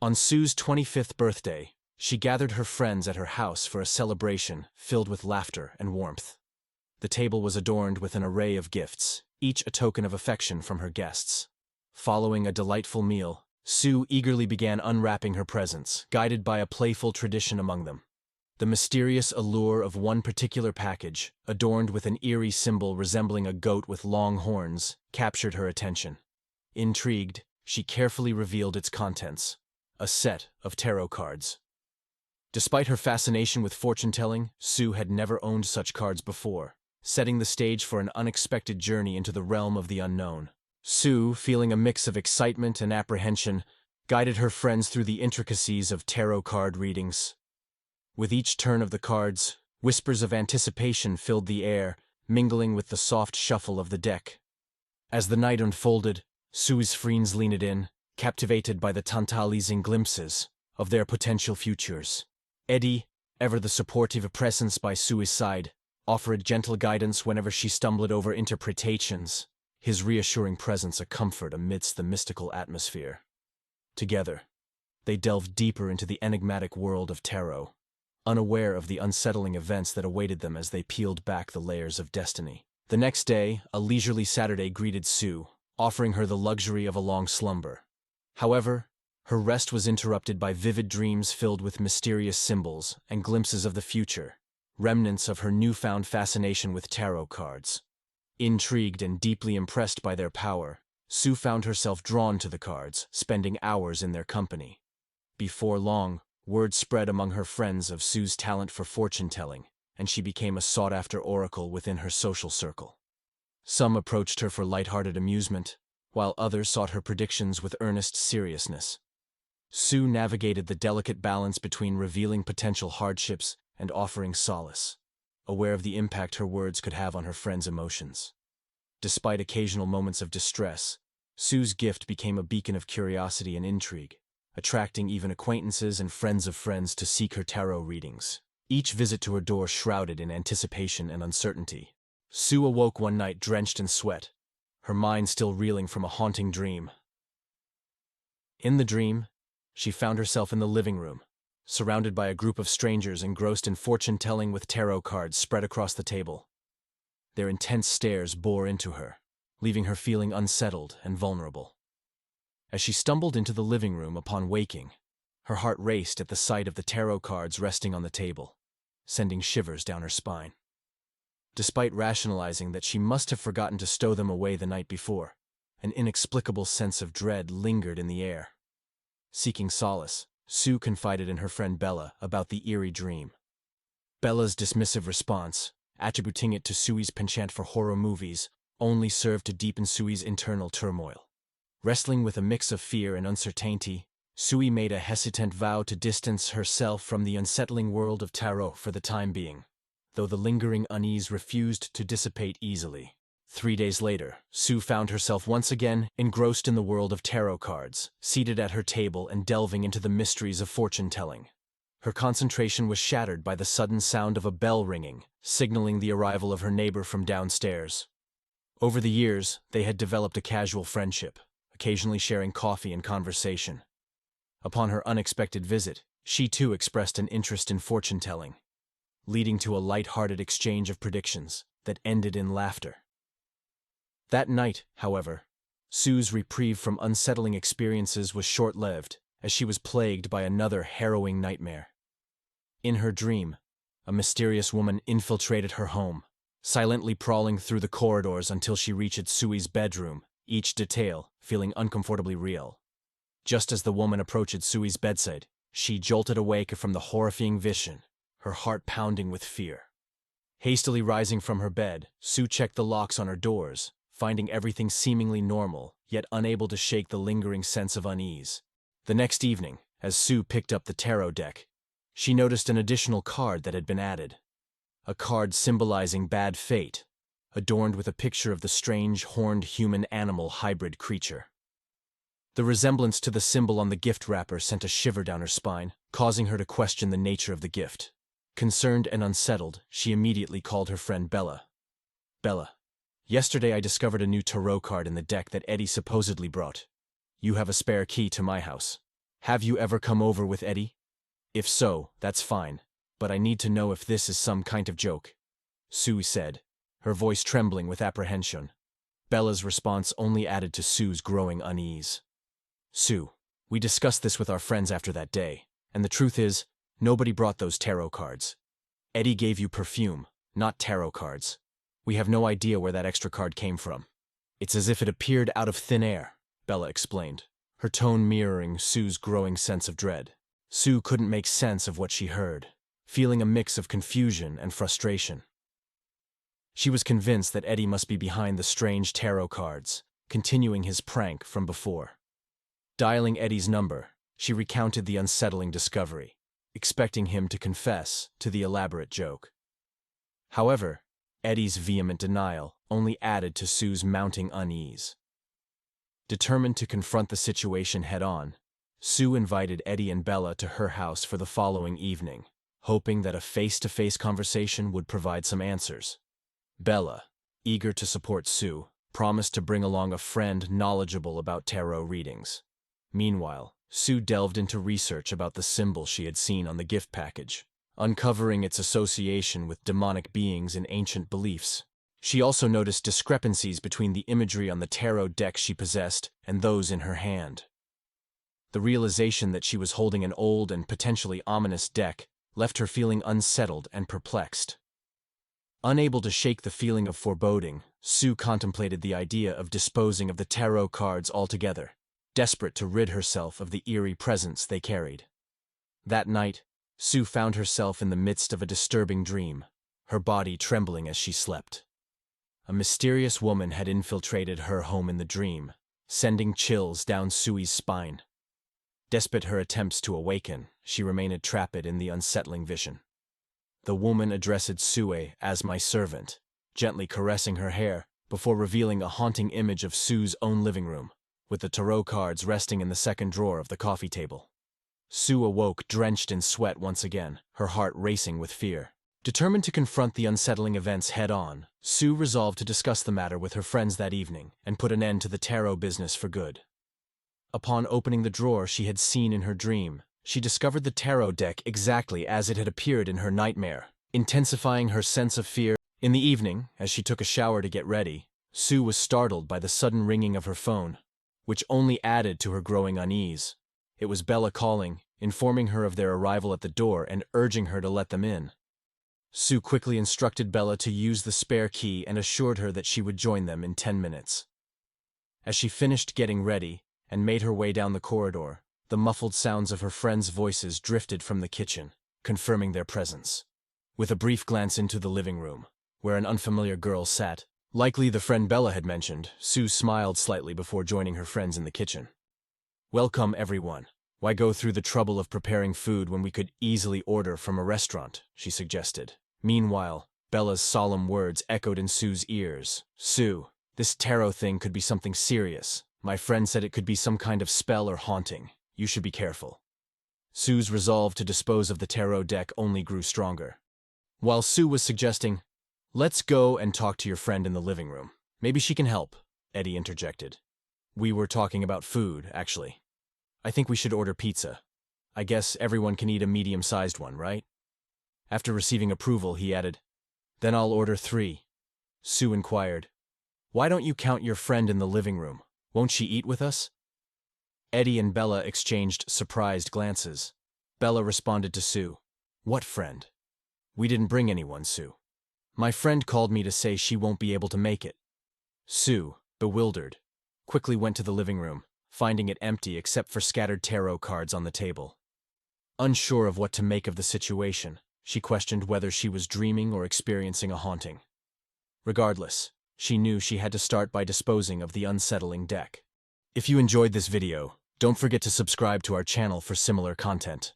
On Sue's 25th birthday, she gathered her friends at her house for a celebration filled with laughter and warmth. The table was adorned with an array of gifts, each a token of affection from her guests. Following a delightful meal, Sue eagerly began unwrapping her presents, guided by a playful tradition among them. The mysterious allure of one particular package, adorned with an eerie symbol resembling a goat with long horns, captured her attention. Intrigued, she carefully revealed its contents: a set of tarot cards. Despite her fascination with fortune-telling, Sue had never owned such cards before, setting the stage for an unexpected journey into the realm of the unknown. Sue, feeling a mix of excitement and apprehension, guided her friends through the intricacies of tarot card readings. With each turn of the cards, whispers of anticipation filled the air, mingling with the soft shuffle of the deck. As the night unfolded, Sue's friends leaned in, captivated by the tantalizing glimpses of their potential futures. Eddie, ever the supportive presence by Sue's side, offered gentle guidance whenever she stumbled over interpretations, his reassuring presence a comfort amidst the mystical atmosphere. Together, they delved deeper into the enigmatic world of tarot, unaware of the unsettling events that awaited them as they peeled back the layers of destiny. The next day, a leisurely Saturday greeted Sue, offering her the luxury of a long slumber. However, her rest was interrupted by vivid dreams filled with mysterious symbols and glimpses of the future, remnants of her newfound fascination with tarot cards. Intrigued and deeply impressed by their power, Sue found herself drawn to the cards, spending hours in their company. Before long, word spread among her friends of Sue's talent for fortune-telling, and she became a sought-after oracle within her social circle. Some approached her for lighthearted amusement, while others sought her predictions with earnest seriousness. Sue navigated the delicate balance between revealing potential hardships and offering solace, aware of the impact her words could have on her friends' emotions. Despite occasional moments of distress, Sue's gift became a beacon of curiosity and intrigue, attracting even acquaintances and friends of friends to seek her tarot readings. Each visit to her door shrouded in anticipation and uncertainty. Sue awoke one night drenched in sweat, her mind still reeling from a haunting dream. In the dream, she found herself in the living room, surrounded by a group of strangers engrossed in fortune-telling with tarot cards spread across the table. Their intense stares bore into her, leaving her feeling unsettled and vulnerable. As she stumbled into the living room upon waking, her heart raced at the sight of the tarot cards resting on the table, sending shivers down her spine. Despite rationalizing that she must have forgotten to stow them away the night before, an inexplicable sense of dread lingered in the air. Seeking solace, Sue confided in her friend Bella about the eerie dream. Bella's dismissive response, attributing it to Sue's penchant for horror movies, only served to deepen Sue's internal turmoil. Wrestling with a mix of fear and uncertainty, Sue made a hesitant vow to distance herself from the unsettling world of tarot for the time being, though the lingering unease refused to dissipate easily. 3 days later, Sue found herself once again engrossed in the world of tarot cards, seated at her table and delving into the mysteries of fortune-telling. Her concentration was shattered by the sudden sound of a bell ringing, signaling the arrival of her neighbor from downstairs. Over the years, they had developed a casual friendship, occasionally sharing coffee and conversation. Upon her unexpected visit, she too expressed an interest in fortune-telling, leading to a light-hearted exchange of predictions that ended in laughter. That night, however, Sue's reprieve from unsettling experiences was short-lived, as she was plagued by another harrowing nightmare. In her dream, a mysterious woman infiltrated her home, silently prowling through the corridors until she reached Sue's bedroom, each detail feeling uncomfortably real. Just as the woman approached Sue's bedside, she jolted awake from the horrifying vision, her heart pounding with fear. Hastily rising from her bed, Sue checked the locks on her doors, finding everything seemingly normal, yet unable to shake the lingering sense of unease. The next evening, as Sue picked up the tarot deck, she noticed an additional card that had been added. A card symbolizing bad fate, adorned with a picture of the strange, horned human-animal hybrid creature. The resemblance to the symbol on the gift wrapper sent a shiver down her spine, causing her to question the nature of the gift. Concerned and unsettled, she immediately called her friend Bella. "Bella, yesterday I discovered a new tarot card in the deck that Eddie supposedly brought. You have a spare key to my house. Have you ever come over with Eddie? If so, that's fine, but I need to know if this is some kind of joke, Sue said, her voice trembling with apprehension. Bella's response only added to Sue's growing unease. Sue, we discussed this with our friends after that day, and the truth is, nobody brought those tarot cards. Eddie gave you perfume, not tarot cards. We have no idea where that extra card came from. It's as if it appeared out of thin air, Bella explained, her tone mirroring Sue's growing sense of dread. Sue couldn't make sense of what she heard, feeling a mix of confusion and frustration. She was convinced that Eddie must be behind the strange tarot cards, continuing his prank from before. Dialing Eddie's number, she recounted the unsettling discovery, expecting him to confess to the elaborate joke. However, Eddie's vehement denial only added to Sue's mounting unease. Determined to confront the situation head-on, Sue invited Eddie and Bella to her house for the following evening, hoping that a face-to-face conversation would provide some answers. Bella, eager to support Sue, promised to bring along a friend knowledgeable about tarot readings. Meanwhile, Sue delved into research about the symbol she had seen on the gift package, uncovering its association with demonic beings in ancient beliefs. She also noticed discrepancies between the imagery on the tarot deck she possessed and those in her hand. The realization that she was holding an old and potentially ominous deck left her feeling unsettled and perplexed. Unable to shake the feeling of foreboding, Sue contemplated the idea of disposing of the tarot cards altogether, desperate to rid herself of the eerie presence they carried. That night, Sue found herself in the midst of a disturbing dream, her body trembling as she slept. A mysterious woman had infiltrated her home in the dream, sending chills down Sue's spine. Despite her attempts to awaken, she remained trapped in the unsettling vision. The woman addressed Sue as my servant, gently caressing her hair before revealing a haunting image of Sue's own living room, with the tarot cards resting in the second drawer of the coffee table. Sue awoke drenched in sweat once again, her heart racing with fear. Determined to confront the unsettling events head-on, Sue resolved to discuss the matter with her friends that evening and put an end to the tarot business for good. Upon opening the drawer she had seen in her dream, she discovered the tarot deck exactly as it had appeared in her nightmare, intensifying her sense of fear. In the evening, as she took a shower to get ready, Sue was startled by the sudden ringing of her phone, which only added to her growing unease. It was Bella calling, informing her of their arrival at the door and urging her to let them in. Sue quickly instructed Bella to use the spare key and assured her that she would join them in 10 minutes. As she finished getting ready and made her way down the corridor, the muffled sounds of her friends' voices drifted from the kitchen, confirming their presence. With a brief glance into the living room, where an unfamiliar girl sat, likely the friend Bella had mentioned, Sue smiled slightly before joining her friends in the kitchen. "Welcome, everyone. Why go through the trouble of preparing food when we could easily order from a restaurant?" she suggested. Meanwhile, Bella's solemn words echoed in Sue's ears. "Sue, this tarot thing could be something serious. My friend said it could be some kind of spell or haunting. You should be careful." Sue's resolve to dispose of the tarot deck only grew stronger. While Sue was suggesting, "Let's go and talk to your friend in the living room. Maybe she can help," Eddie interjected. "We were talking about food, actually. I think we should order pizza. I guess everyone can eat a medium-sized one, right?" After receiving approval, he added, "Then I'll order 3. Sue inquired, "Why don't you count your friend in the living room? Won't she eat with us?" Eddie and Bella exchanged surprised glances. Bella responded to Sue, "What friend? We didn't bring anyone, Sue. My friend called me to say she won't be able to make it." Sue, bewildered, quickly went to the living room, finding it empty except for scattered tarot cards on the table. Unsure of what to make of the situation, she questioned whether she was dreaming or experiencing a haunting. Regardless, she knew she had to start by disposing of the unsettling deck. If you enjoyed this video, don't forget to subscribe to our channel for similar content.